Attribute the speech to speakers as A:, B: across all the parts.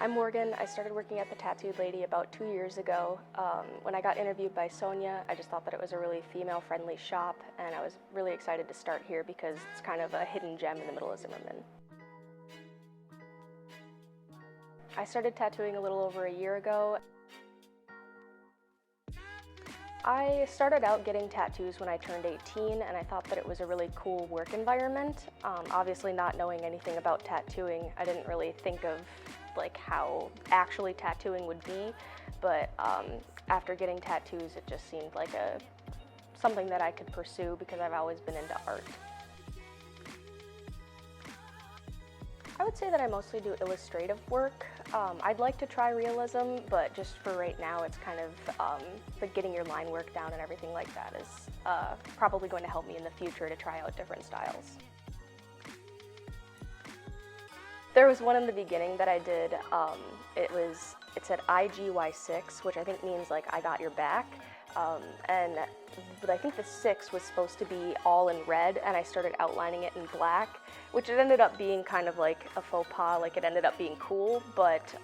A: I'm Morgan. I started working at the Tattooed Lady about 2 years ago. When I got interviewed by Sonia, I just thought that it was a really female-friendly shop, and I was really excited to start here because it's kind of a hidden gem in the middle of Zimmerman. I started tattooing a little over a year ago. I started out getting tattoos when I turned 18, and I thought that it was a really cool work environment. Obviously not knowing anything about tattooing, I didn't really think of how actually tattooing would be, but after getting tattoos, it just seemed like something that I could pursue because I've always been into art. I would say that I mostly do illustrative work. I'd like to try realism, but just for right now, it's kind of getting your line work down and everything like that is probably going to help me in the future to try out different styles. There was one in the beginning that I did. It said IGY6, which I think means I got your back. But I think the 6 was supposed to be all in red, and I started outlining it in black, which it ended up being kind of like a faux pas. It ended up being cool, but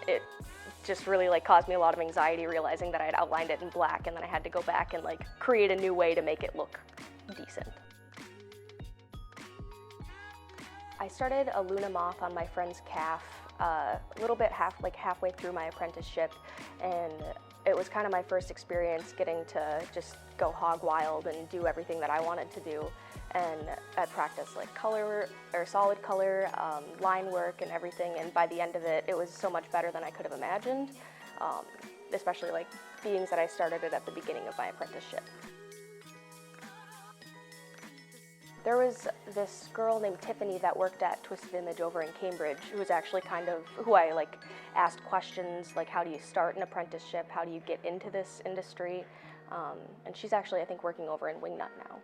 A: it just really caused me a lot of anxiety realizing that I had outlined it in black, and then I had to go back and create a new way to make it look decent. I started a Luna moth on my friend's calf a little bit halfway through my apprenticeship, and it was kind of my first experience getting to just go hog wild and do everything that I wanted to do. And I practiced color or solid color, line work and everything, and by the end of it, it was so much better than I could have imagined, especially being that I started it at the beginning of my apprenticeship. There was this girl named Tiffany that worked at Twisted Image over in Cambridge, who was actually kind of who I asked questions how do you start an apprenticeship, how do you get into this industry, and she's actually I think working over in Wingnut now.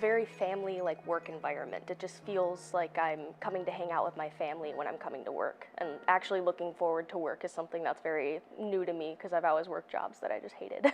A: Very family work environment. It just feels like I'm coming to hang out with my family when I'm coming to work, and actually looking forward to work is something that's very new to me because I've always worked jobs that I just hated.